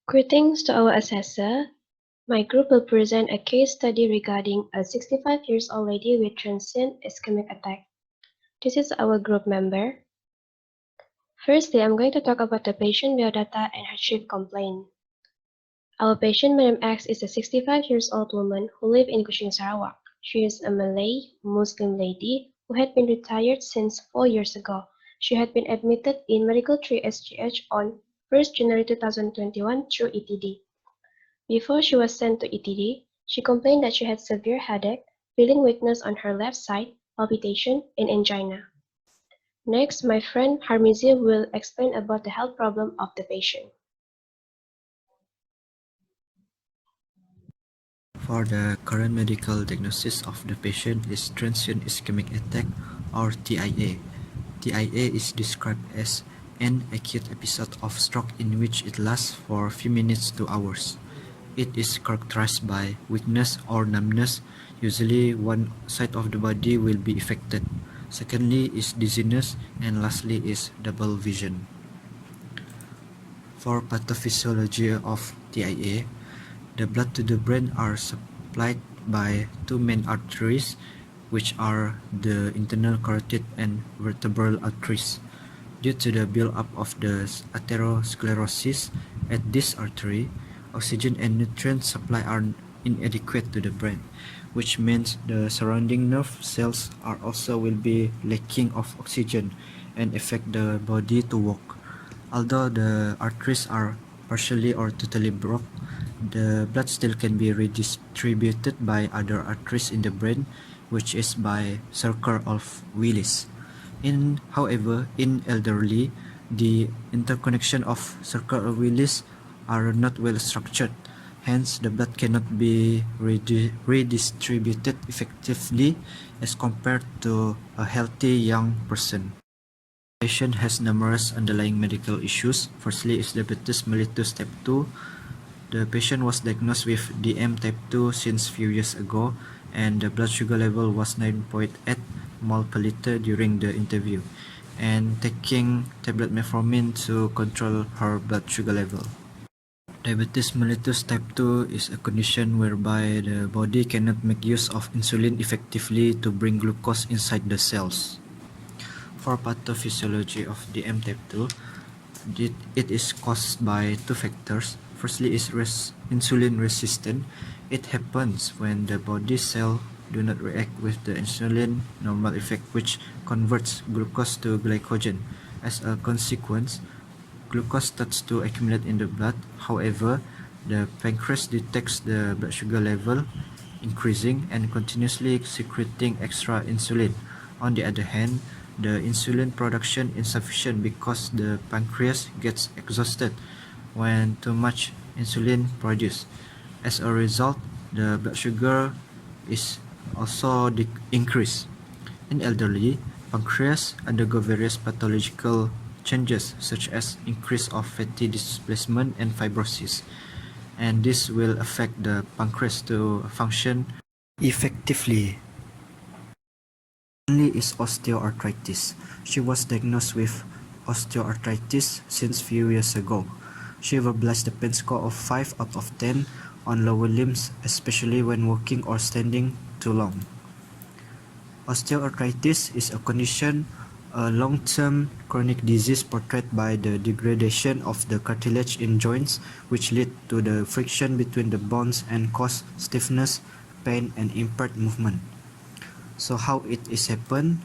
Greetings to our assessor. My group will present a case study regarding a 65 years old lady with transient ischemic attack. This is our group member. Firstly, I'm going to talk about the patient biodata and her chief complaint. Our patient, Madam X, is a 65 years old woman who lives in Kuching, Sarawak. She is a Malay Muslim lady who had been retired since 4 years ago. She had been admitted in Medical Tree SGH on 1st January 2021 through ETD. Before she was sent to ETD, she complained that she had severe headache, feeling weakness on her left side, palpitation, and angina. Next, my friend Harmizi will explain about the health problem of the patient. For the current medical diagnosis of the patient is transient ischemic attack or TIA. TIA is described as an acute episode of stroke in which it lasts for a few minutes to hours. It is characterized by weakness or numbness. Usually one side of the body will be affected. Secondly is dizziness, and lastly is double vision. For pathophysiology of TIA, the blood to the brain are supplied by two main arteries, which are the internal carotid and vertebral arteries. Due to the build-up of the atherosclerosis at this artery, oxygen and nutrient supply are inadequate to the brain, which means the surrounding nerve cells are also will be lacking of oxygen and affect the body to work. Although the arteries are partially or totally blocked, the blood still can be redistributed by other arteries in the brain, which is by circle of Willis. However, in elderly, the interconnection of circle of Willis are not well structured. Hence, the blood cannot be redistributed effectively as compared to a healthy young person. The patient has numerous underlying medical issues. Firstly is diabetes mellitus type 2. The patient was diagnosed with DM type 2 since few years ago, and the blood sugar level was 9.8 mol per liter during the interview, and taking tablet metformin to control her blood sugar level. Diabetes mellitus type 2 is a condition whereby the body cannot make use of insulin effectively to bring glucose inside the cells. For pathophysiology of DM type 2, it is caused by two factors. Firstly is insulin resistant. It happens when the body cell do not react with the insulin normal effect, which converts glucose to glycogen. As a consequence, glucose starts to accumulate in the blood. However, the pancreas detects the blood sugar level increasing and continuously secreting extra insulin. On the other hand, the insulin production insufficient because the pancreas gets exhausted when too much insulin produced. As a result, the blood sugar is also increased. In elderly, pancreas undergo various pathological changes such as increase of fatty displacement and fibrosis, and this will affect the pancreas to function effectively. Secondly is osteoarthritis. She was diagnosed with osteoarthritis since few years ago. She verbalized a pain score of 5 out of 10 on lower limbs, especially when walking or standing too long. Osteoarthritis is a condition, a long-term chronic disease portrayed by the degradation of the cartilage in joints, which lead to the friction between the bones and cause stiffness, pain, and impaired movement. So how it is happen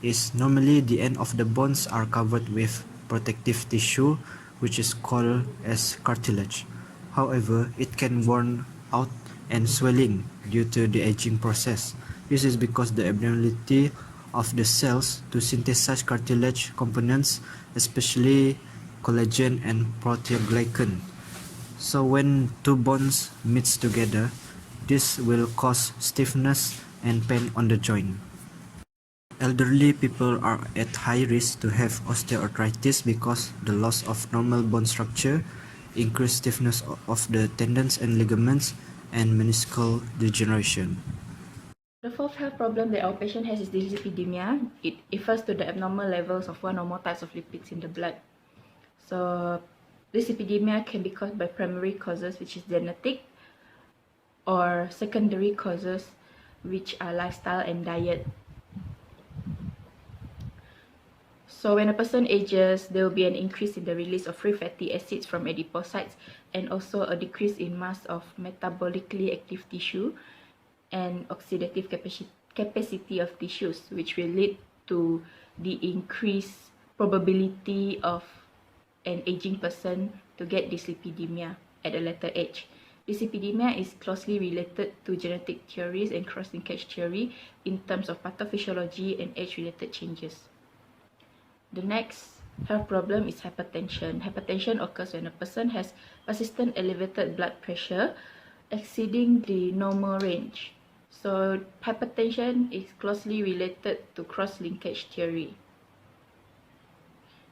is normally the end of the bones are covered with protective tissue, which is called as cartilage. However, it can worn out and swelling due to the aging process. This is because the abnormality of the cells to synthesize cartilage components, especially collagen and proteoglycan. So when two bones meets together, this will cause stiffness and pain on the joint. Elderly people are at high risk to have osteoarthritis because the loss of normal bone structure, increased stiffness of the tendons and ligaments, and meniscal degeneration. The fourth health problem that our patient has is dyslipidemia. It refers to the abnormal levels of one or more types of lipids in the blood. So Dyslipidemia can be caused by primary causes, which is genetic, or secondary causes, which are lifestyle and diet. So when a person ages, there will be an increase in the release of free fatty acids from adipocytes, and also a decrease in mass of metabolically active tissue and oxidative capacity of tissues, which will lead to the increased probability of an aging person to get dyslipidemia at a later age. Dyslipidemia is closely related to genetic theories and cross-linkage theory in terms of pathophysiology and age-related changes. The next health problem is hypertension. Hypertension occurs when a person has persistent elevated blood pressure exceeding the normal range. So hypertension is closely related to cross-linkage theory.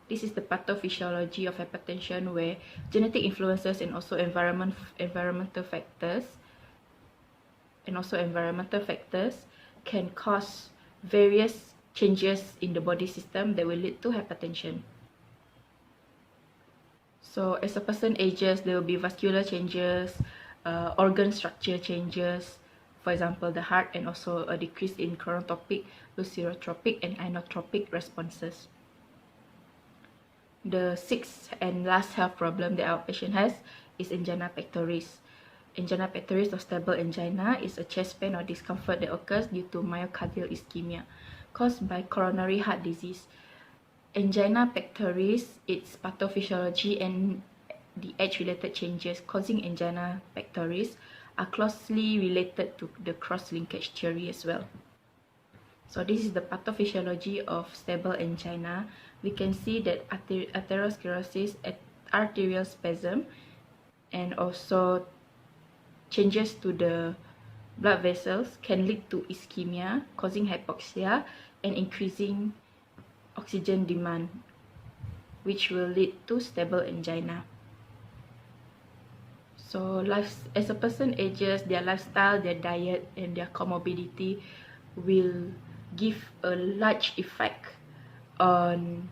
This is the pathophysiology of hypertension, where genetic influences and also environmental factors can cause various changes in the body system that will lead to hypertension. So as a person ages, there will be vascular changes, organ structure changes, for example the heart, and also a decrease in chronotropic, lucidotropic and inotropic responses. The sixth and last health problem that our patient has is angina pectoris. Angina pectoris or stable angina is a chest pain or discomfort that occurs due to myocardial ischemia caused by coronary heart disease. Angina pectoris, its pathophysiology and the age-related changes causing angina pectoris are closely related to the cross-linkage theory as well. So this is the pathophysiology of stable angina. We can see that atherosclerosis, arterial spasm, and also changes to the blood vessels can lead to ischemia, causing hypoxia and increasing oxygen demand, which will lead to stable angina. So as a person ages, their lifestyle, their diet, and their comorbidity will give a large effect on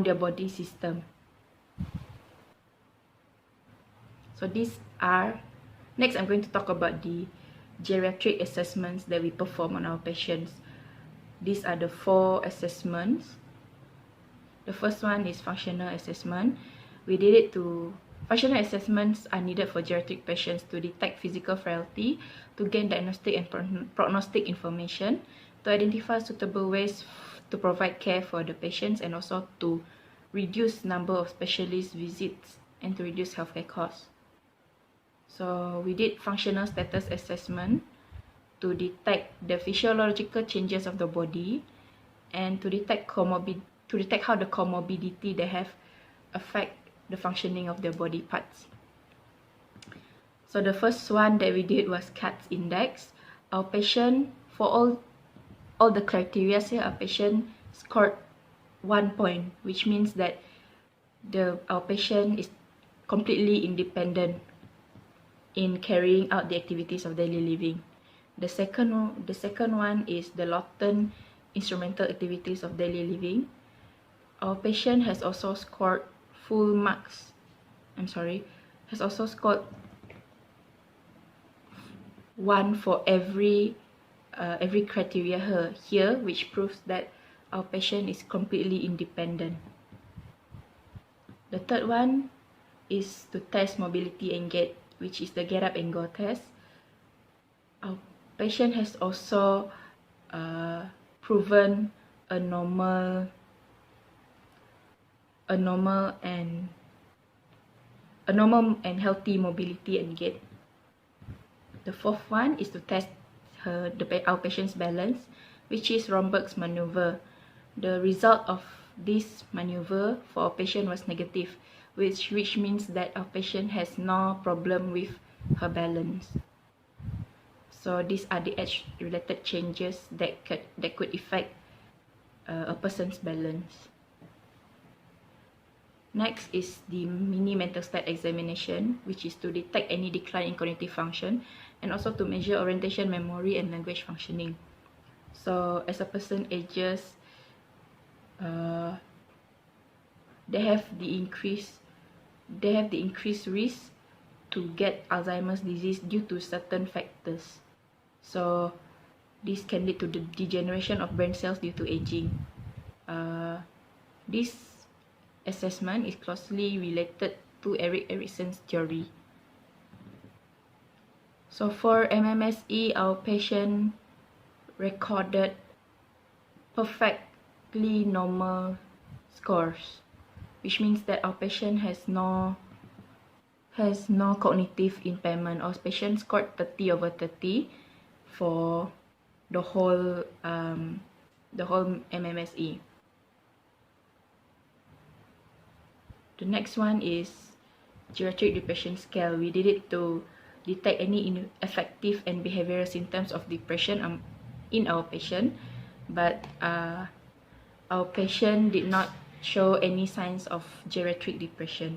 their body system. So next I'm going to talk about the geriatric assessments that we perform on our patients. These are the 4 assessments. The first one is functional assessment. Functional assessments are needed for geriatric patients to detect physical frailty, to gain diagnostic and prognostic information, to identify suitable ways to provide care for the patients, and also to reduce number of specialist visits and to reduce healthcare costs. So we did functional status assessment to detect the physiological changes of the body and to detect how the comorbidity they have affect the functioning of their body parts. So the first one that we did was CATS index. Our patient, for all the criteria here, our patient scored 1 point, which means that our patient is completely independent in carrying out the activities of daily living. The second one is the Lawton instrumental activities of daily living. Our patient has also scored has also scored 1 for every criteria here, which proves that our patient is completely independent. The third one is to test mobility and gait, which is the get up and go test. Our patient has also proven a normal and healthy mobility and gait. The fourth one is to test our patient's balance, which is Romberg's maneuver. The result of this maneuver for our patient was negative, which means that our patient has no problem with her balance. So these are the age-related changes that could affect a person's balance. Next is the mini mental state examination, which is to detect any decline in cognitive function and also to measure orientation, memory, and language functioning. So as a person ages, they have the increased risk to get Alzheimer's disease due to certain factors. So this can lead to the degeneration of brain cells due to aging. This assessment is closely related to Erik Erikson's theory. So for MMSE, our patient recorded perfectly normal scores, which means that our patient has no cognitive impairment. Our patient scored 30/30 for the whole MMSE. The next one is geriatric depression scale. We did it to detect any ineffective and behavioral symptoms of depression in our patient, but our patient did not show any signs of geriatric depression.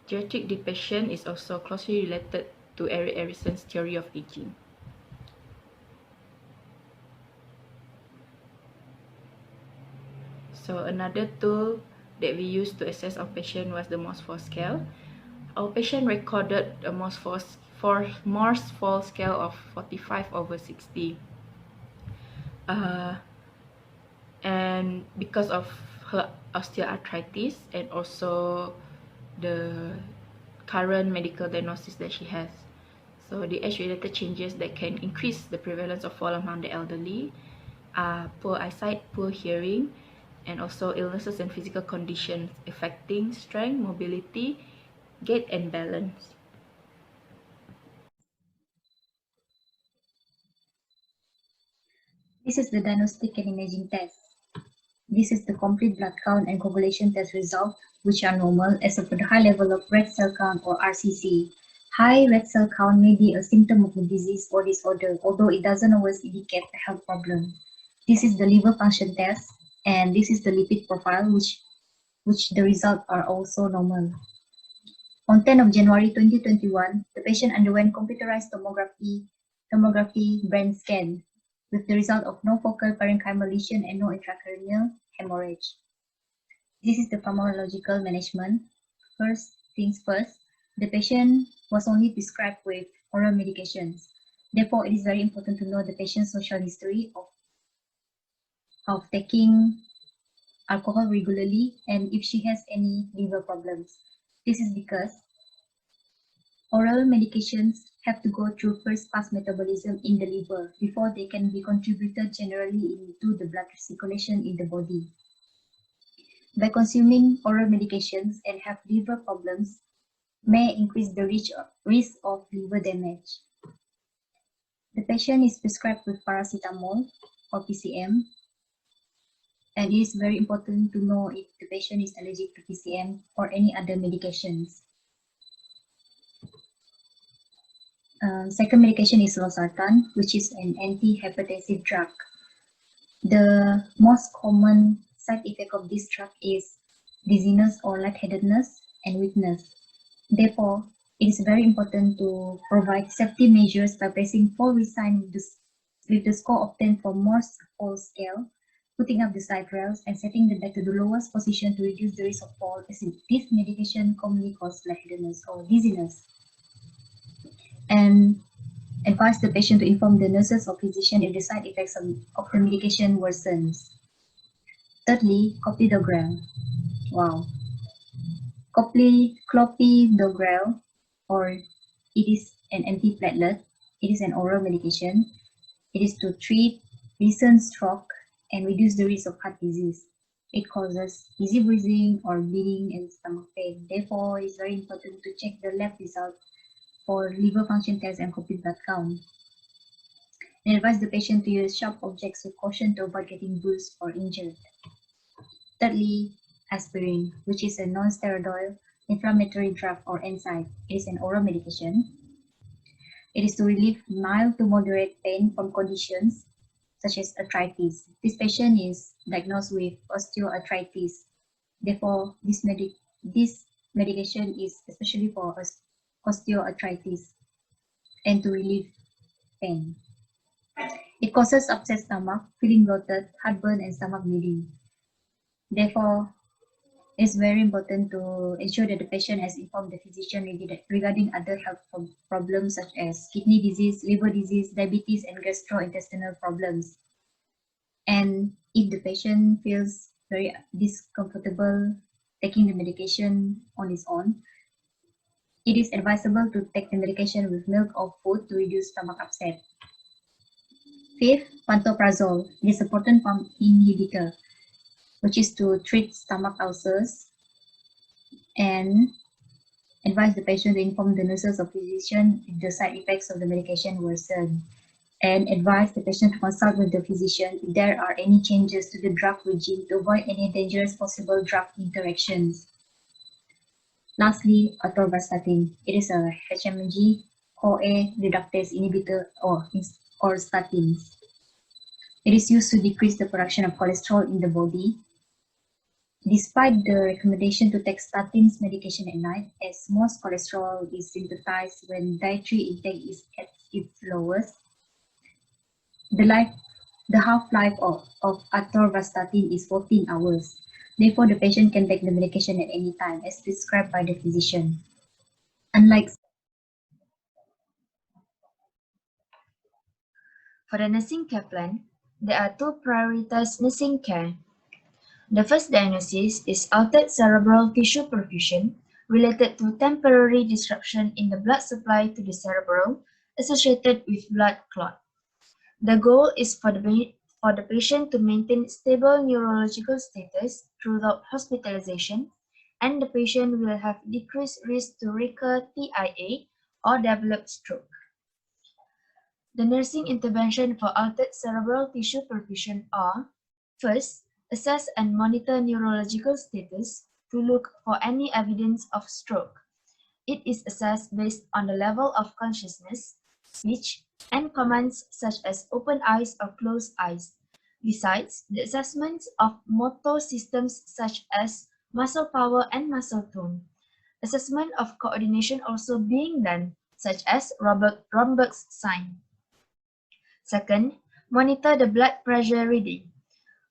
Geriatric depression is also closely related to Erik Erikson's theory of aging. So another tool that we used to assess our patient was the Morse-4 scale. Our patient recorded a Morse-4 scale of 45/60. And because of her osteoarthritis and also the current medical diagnosis that she has. So the age-related changes that can increase the prevalence of fall among the elderly are poor eyesight, poor hearing, and also illnesses and physical conditions affecting strength, mobility, gait, and balance. This is the diagnostic and imaging test. This is the complete blood count and coagulation test result, which are normal except for the high level of red cell count or RCC. High red cell count may be a symptom of a disease or disorder, although it doesn't always indicate a health problem. This is the liver function test, and this is the lipid profile, which the results are also normal. On 10 of January 2021, the patient underwent computerized tomography brain scan with the result of no focal parenchymal lesion and no intracranial hemorrhage. This is the pharmacological management. First things first, the patient was only prescribed with oral medications. Therefore, it is very important to know the patient's social history of taking alcohol regularly and if she has any liver problems. This is because oral medications have to go through first pass metabolism in the liver before they can be contributed generally into the blood circulation in the body. By consuming oral medications and have liver problems may increase the risk of liver damage. The patient is prescribed with paracetamol or PCM, and it is very important to know if the patient is allergic to PCM or any other medications. Second medication is losartan, which is an antihypertensive drug. The most common side effect of this drug is dizziness or lightheadedness and weakness. Therefore, it is very important to provide safety measures by placing fall risk sign with the score obtained from Morse fall scale, putting up the side rails, and setting the bed to the lowest position to reduce the risk of fall, as this medication commonly causes lightheadedness or dizziness. And advise the patient to inform the nurses or physician if the side effects of the medication worsens. Thirdly, clopidogrel. Wow. Clopidogrel, or it is an antiplatelet. It is an oral medication. It is to treat recent stroke and reduce the risk of heart disease. It causes easy breathing or bleeding and stomach pain. Therefore, it is very important to check the lab results for liver function test and complete blood count. And advise the patient to use sharp objects with caution to avoid getting bruised or injured. Thirdly, aspirin, which is a non-steroidal inflammatory drug or NSAID. It is an oral medication. It is to relieve mild to moderate pain from conditions such as arthritis. This patient is diagnosed with osteoarthritis. Therefore, this medication is especially for osteoarthritis and to relieve pain. It causes upset stomach, feeling bloated, heartburn, and stomach bleeding. Therefore, It's very important to ensure that the patient has informed the physician regarding other health problems such as kidney disease, liver disease, diabetes, and gastrointestinal problems. And if the patient feels very discomfortable taking the medication on its own, it is advisable to take the medication with milk or food to reduce stomach upset. Fifth, pantoprazole. It is a proton pump inhibitor, which is to treat stomach ulcers, and advise the patient to inform the nurses or physician if the side effects of the medication worsen, and advise the patient to consult with the physician if there are any changes to the drug regime to avoid any dangerous possible drug interactions. Lastly, atorvastatin. It is a HMG-CoA reductase inhibitor or statins. It is used to decrease the production of cholesterol in the body. Despite the recommendation to take statins medication at night, as most cholesterol is synthesized when dietary intake is at its lowest, the half-life of atorvastatin is 14 hours. Therefore, the patient can take the medication at any time as prescribed by the physician. Unlike For the nursing care plan, there are two prioritized nursing care. The first diagnosis is altered cerebral tissue perfusion related to temporary disruption in the blood supply to the cerebral associated with blood clot. The goal is for the patient to maintain stable neurological status throughout hospitalization, and the patient will have decreased risk to recur TIA or develop stroke. The nursing intervention for altered cerebral tissue perfusion are: first, assess and monitor neurological status to look for any evidence of stroke. It is assessed based on the level of consciousness, speech, and commands such as open eyes or closed eyes. Besides, the assessments of motor systems such as muscle power and muscle tone. Assessment of coordination also being done, such as Romberg's sign. Second, monitor the blood pressure reading.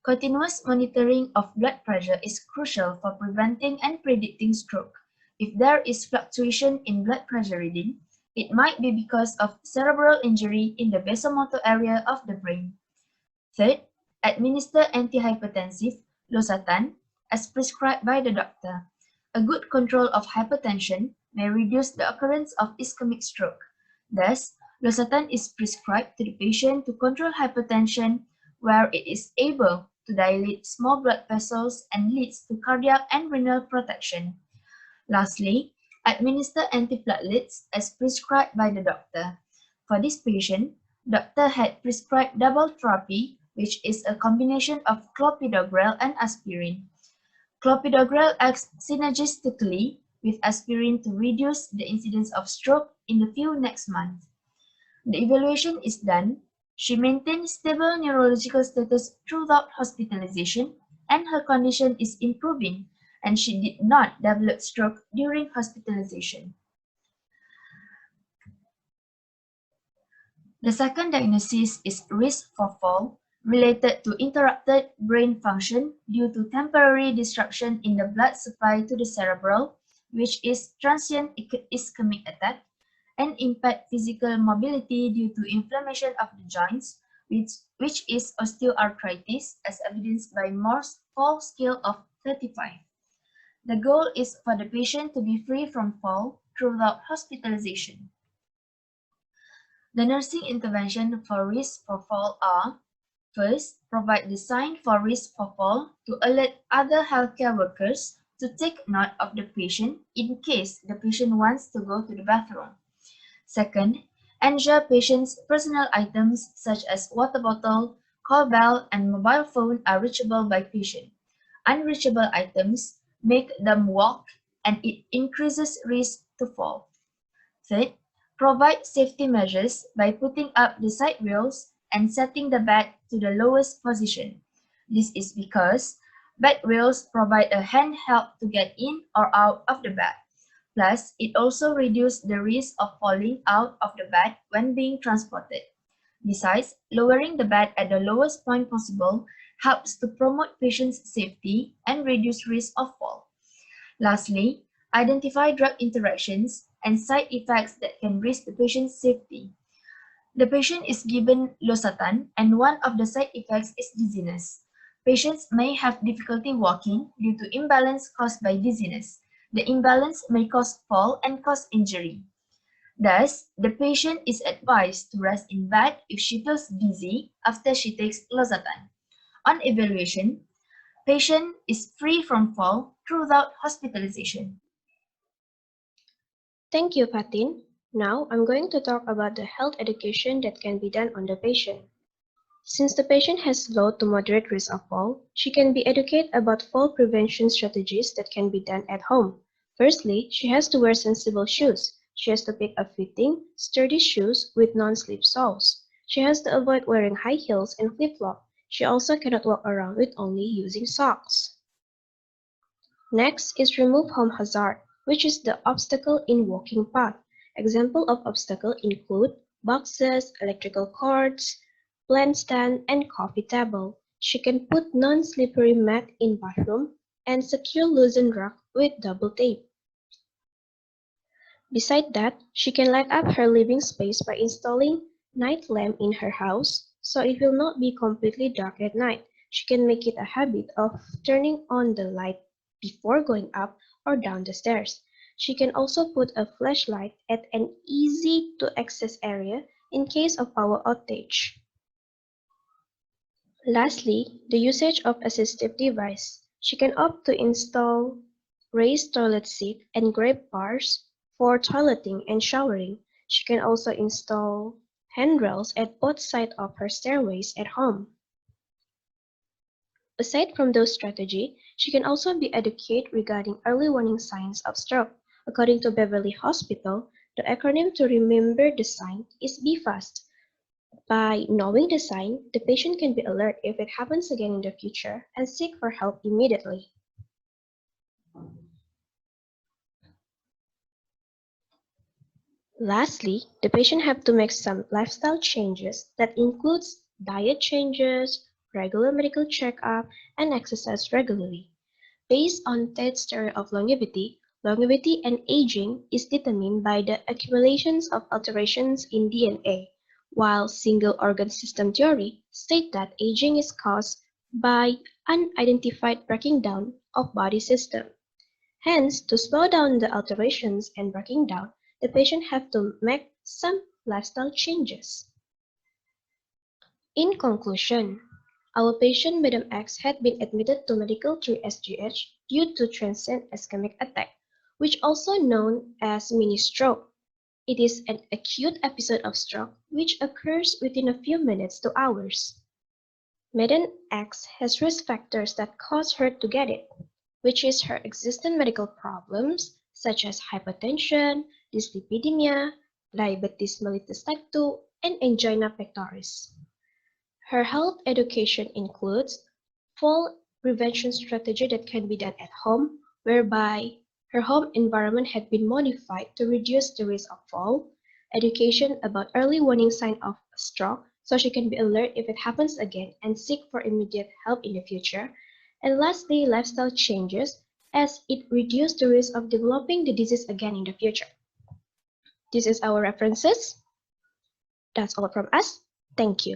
Continuous monitoring of blood pressure is crucial for preventing and predicting stroke. If there is fluctuation in blood pressure reading, it might be because of cerebral injury in the vasomotor area of the brain. Third, administer antihypertensive, losartan, as prescribed by the doctor. A good control of hypertension may reduce the occurrence of ischemic stroke. Thus, losartan is prescribed to the patient to control hypertension where it is able to dilate small blood vessels and leads to cardiac and renal protection. Lastly, administer antiplatelets as prescribed by the doctor. For this patient, doctor had prescribed double therapy, which is a combination of clopidogrel and aspirin. Clopidogrel acts synergistically with aspirin to reduce the incidence of stroke in the few next months. The evaluation is done. She maintained stable neurological status throughout hospitalization, and her condition is improving, and she did not develop stroke during hospitalization. The second diagnosis is risk for fall related to interrupted brain function due to temporary disruption in the blood supply to the cerebral, which is transient ischemic attack, and impact physical mobility due to inflammation of the joints, which is osteoarthritis, as evidenced by Morse fall scale of 35. The goal is for the patient to be free from fall throughout hospitalization. The nursing intervention for risk for fall are: first, provide the sign for risk for fall to alert other healthcare workers to take note of the patient in case the patient wants to go to the bathroom. Second, ensure patient's personal items such as water bottle, call bell, and mobile phone are reachable by patient. Unreachable items make them walk, and it increases risk to fall. Third, provide safety measures by putting up the side rails and setting the bed to the lowest position. This is because bed rails provide a hand help to get in or out of the bed. Plus, it also reduces the risk of falling out of the bed when being transported. Besides, lowering the bed at the lowest point possible helps to promote patient's safety and reduce risk of fall. Lastly, identify drug interactions and side effects that can risk the patient's safety. The patient is given losartan and one of the side effects is dizziness. Patients may have difficulty walking due to imbalance caused by dizziness. The imbalance may cause fall and cause injury. Thus, the patient is advised to rest in bed if she feels dizzy after she takes losartan. On evaluation, patient is free from fall throughout hospitalization. Thank you, Fatin. Now I'm going to talk about the health education that can be done on the patient. Since the patient has low to moderate risk of fall, she can be educated about fall prevention strategies that can be done at home. Firstly, she has to wear sensible shoes. She has to pick a fitting, sturdy shoes with non-slip soles. She has to avoid wearing high heels and flip-flop. She also cannot walk around with only using socks. Next is remove home hazard, which is the obstacle in walking path. Example of obstacle include boxes, electrical cords, plant stand, and coffee table. She can put non-slippery mat in bathroom and secure loosened rug with double tape. Beside that, she can light up her living space by installing night lamp in her house, so it will not be completely dark at night. She can make it a habit of turning on the light before going up or down the stairs. She can also put a flashlight at an easy to access area in case of power outage. Lastly, the usage of assistive device. She can opt to install raised toilet seat and grab bars for toileting and showering. She can also install handrails at both sides of her stairways at home. Aside from those strategies, she can also be educated regarding early warning signs of stroke. According to Beverly Hospital, the acronym to remember the sign is BFAST. By knowing the sign, the patient can be alert if it happens again in the future and seek for help immediately. Lastly, the patient have to make some lifestyle changes that includes diet changes, regular medical checkup, and exercise regularly. Based on Ted's theory of longevity, longevity and aging is determined by the accumulations of alterations in DNA, while single organ system theory states that aging is caused by unidentified breaking down of body system. Hence, to slow down the alterations and breaking down, the patient have to make some lifestyle changes. In conclusion, our patient Madam X had been admitted to medical through SGH due to transient ischemic attack, which also known as mini stroke. It is an acute episode of stroke which occurs within a few minutes to hours. Madam X has risk factors that cause her to get it, which is her existing medical problems such as hypertension, dyslipidemia, diabetes mellitus type 2, and angina pectoris. Her health education includes fall prevention strategy that can be done at home, whereby her home environment had been modified to reduce the risk of fall, education about early warning sign of stroke so she can be alert if it happens again and seek for immediate help in the future, and lastly, lifestyle changes as it reduces the risk of developing the disease again in the future. This is our references. That's all from us. Thank you.